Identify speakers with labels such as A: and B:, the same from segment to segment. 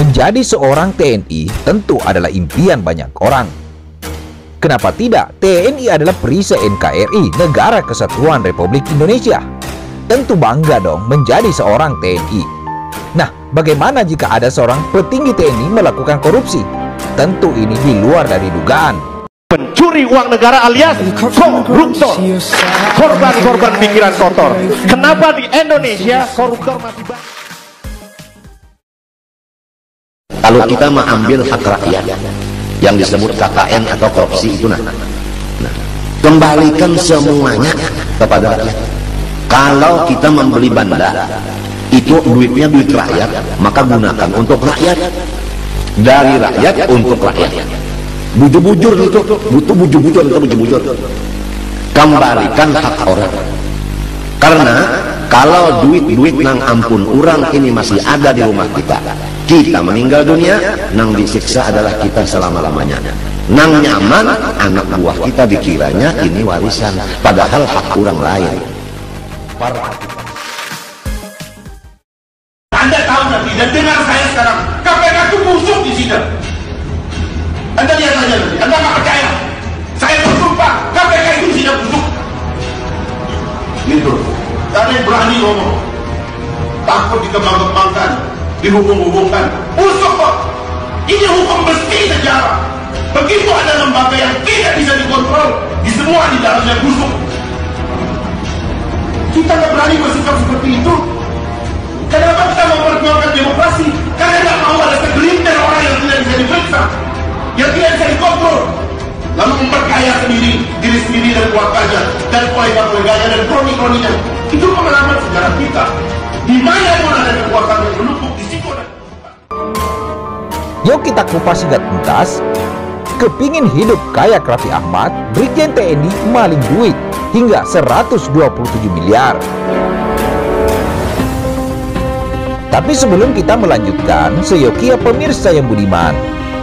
A: Menjadi seorang TNI tentu adalah impian banyak orang. Kenapa tidak? TNI adalah perisai NKRI, Negara Kesatuan Republik Indonesia. Tentu bangga dong menjadi seorang TNI. Nah, bagaimana jika ada seorang petinggi TNI melakukan korupsi? Tentu ini di luar dari dugaan.
B: Pencuri uang negara alias koruptor, korban-korban pikiran kotor. Kenapa di Indonesia koruptor masih banyak?
C: Kalau kita mengambil hak rakyat yang disebut KKN atau korupsi itu, kembalikan semuanya kepada rakyat. Kalau kita membeli banda, itu duitnya duit rakyat, maka gunakan untuk rakyat, dari rakyat untuk rakyat. Bujur-bujur itu, butuh bujur-bujur itu bujur-bujur. Kembalikan hak orang. Karena kalau duit-duit nang ampun orang ini masih ada di rumah kita, kita meninggal dunia, nang disiksa adalah kita selama-lamanya. Nang nyaman, anak buah kita dikiranya ini warisan, padahal hak orang lain.
D: Anda tahu nanti, dan dengar saya sekarang, KPK itu busuk di sidang. Anda lihat saja nanti, Anda nggak percaya. Saya bersumpah, KPK itu sidang busuk. Gitu. Karena yang berani ngomong, takut dikembang-kembangkan, dihubung-hubungkan. Busuk kok. Ini hukum besi sejarah. Begitu ada lembaga yang tidak bisa dikontrol, di semua di dalamnya busuk. Kita nggak berani bersikap seperti itu. Kenapa kita memperjuangkan demokrasi? Karena nggak mau ada segelintir orang yang tidak bisa diperiksa, yang tidak bisa dikontrol, lalu memperkaya sendiri diri sendiri dan keluarganya dan kolega-koleganya dan kroni-kroninya. Itu pengalaman sejarah kita. Di mana pun ada kekuatan yang menumpuk di situ.
A: Yuk kita kupas singkat tuntas. Kepingin hidup kayak Raffi Ahmad, Brigjen TNI maling duit hingga 127 miliar. Tapi sebelum kita melanjutkan, seyokia pemirsa yang budiman,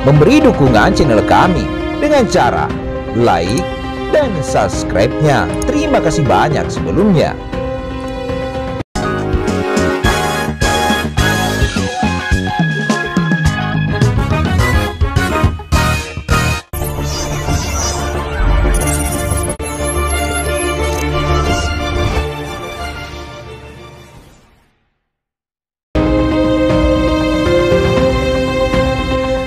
A: memberi dukungan channel kami dengan cara like dan subscribe-nya. Terima kasih banyak sebelumnya.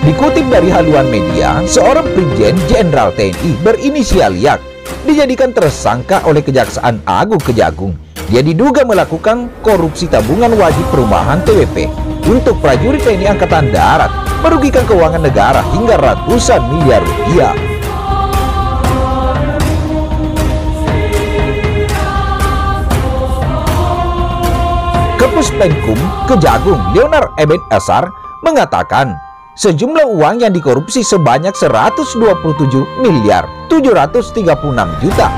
A: Dikutip dari haluan media, seorang Brigjen Jenderal TNI berinisial YAK dijadikan tersangka oleh Kejaksaan Agung Kejagung. Dia diduga melakukan korupsi tabungan wajib perumahan TWP untuk prajurit TNI Angkatan Darat, merugikan keuangan negara hingga ratusan miliar rupiah. Kapuspenkum Kejagung Leonard Eben Asar mengatakan sejumlah uang yang dikorupsi sebanyak 127 miliar 736 juta.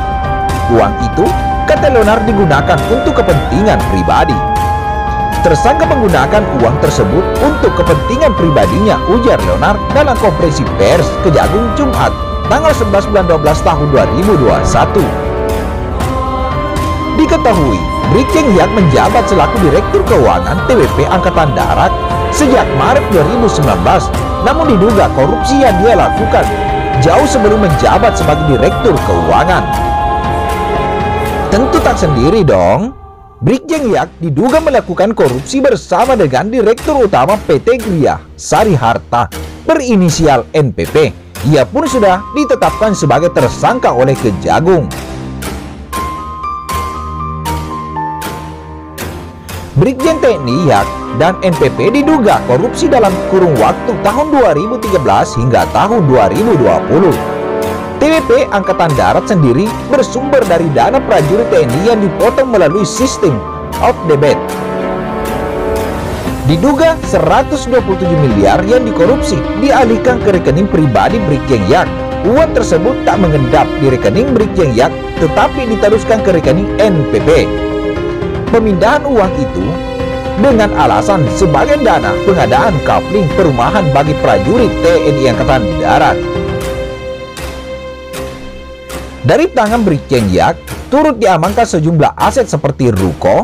A: Uang itu, kata Leonard, digunakan untuk kepentingan pribadi. Tersangka menggunakan uang tersebut untuk kepentingan pribadinya, ujar Leonard dalam konferensi pers Kejagung Jumat tanggal 11 bulan 12 tahun 2021. Diketahui, Brigjen YAK menjabat selaku Direktur Keuangan TWP Angkatan Darat sejak Maret 2019, namun diduga korupsi yang dia lakukan jauh sebelum menjabat sebagai Direktur Keuangan. Tentu tak sendiri dong. Brigjen YAK diduga melakukan korupsi bersama dengan Direktur Utama PT Gria Sari Harta berinisial NPP. Ia pun sudah ditetapkan sebagai tersangka oleh Kejagung. Brigjen TNI YAK dan NPP diduga korupsi dalam kurung waktu tahun 2013 hingga tahun 2020. TWP Angkatan Darat sendiri bersumber dari dana prajurit TNI yang dipotong melalui sistem out debit. Diduga 127 miliar yang dikorupsi dialihkan ke rekening pribadi Brigjen YAK. Uang tersebut tak mengendap di rekening Brigjen YAK tetapi diteruskan ke rekening NPP. Pemindahan uang itu dengan alasan sebagai dana pengadaan kapling perumahan bagi prajurit TNI Angkatan Darat. Dari tangan Brigjen YAK turut diamankan sejumlah aset seperti ruko,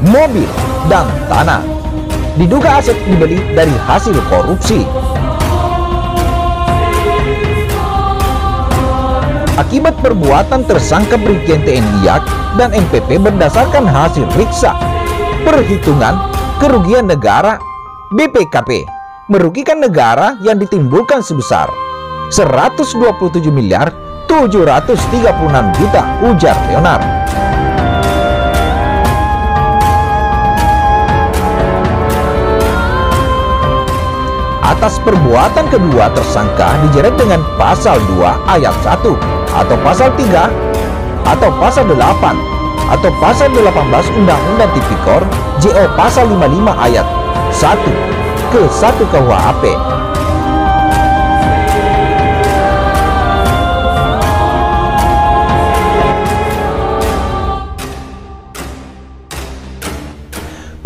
A: mobil, dan tanah. Diduga aset dibeli dari hasil korupsi. Akibat perbuatan tersangka Brigjen TNI Yak dan MPP berdasarkan hasil periksa perhitungan kerugian negara BPKP merugikan negara yang ditimbulkan sebesar 127 miliar 736 juta, ujar Leonard. Atas perbuatan kedua, tersangka dijerat dengan pasal 2 ayat 1 atau pasal 3 atau pasal 8 atau pasal 18 Undang-Undang Tipikor JO pasal 55 ayat 1 ke 1 KUHP.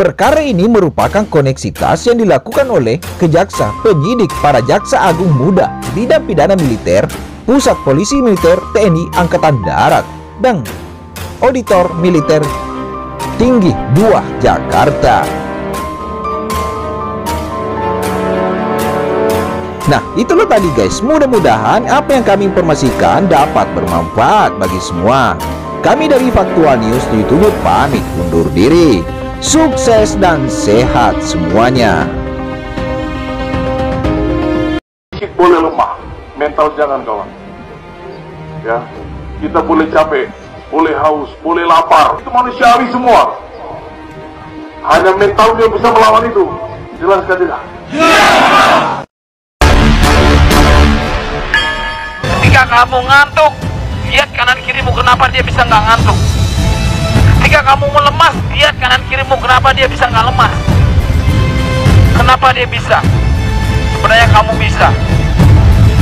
A: Perkara ini merupakan koneksitas yang dilakukan oleh kejaksa penyidik para jaksa agung muda, bidang pidana militer, pusat polisi militer TNI Angkatan Darat, dan auditor militer tinggi 2 Jakarta. Nah, itulah tadi guys, mudah-mudahan apa yang kami informasikan dapat bermanfaat bagi semua. Kami dari Faktual News di YouTube pamit undur diri. Sukses dan sehat semuanya.
E: Fisik boleh lemah, mental jangan kawan. Ya, kita boleh capek, boleh haus, boleh lapar. Itu manusiawi semua. Hanya mental yang bisa melawan itu. Jelaskan tidak?
F: Ketika kamu ngantuk, lihat kanan kirimu, kenapa dia bisa nggak ngantuk? Ketika kamu melemas, lihat kanan kirimu, kenapa dia bisa nggak lemas? Kenapa dia bisa? Sebenarnya kamu bisa.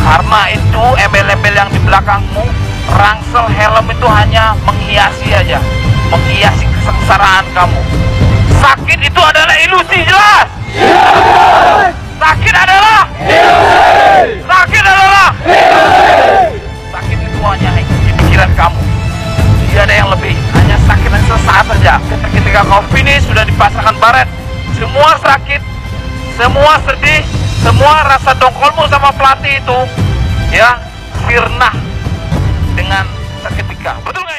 F: Karena itu embel-embel yang di belakangmu, rangsel, helm itu hanya menghiasi aja, menghiasi kesengsaraan kamu. Sakit itu adalah ilusi, jelas? Sakit adalah ilusi. Sakit adalah ilusi. Sakit itu hanya di pikiran kamu. Tidak ada yang lebih, hanya sakit dan sesaat saja. Ketika kau finish, sudah dipasangkan baret, semua sakit, semua sedih, semua rasa dongkolmu sama pelatih itu, ya, sirna dengan seketika. Betul nggak?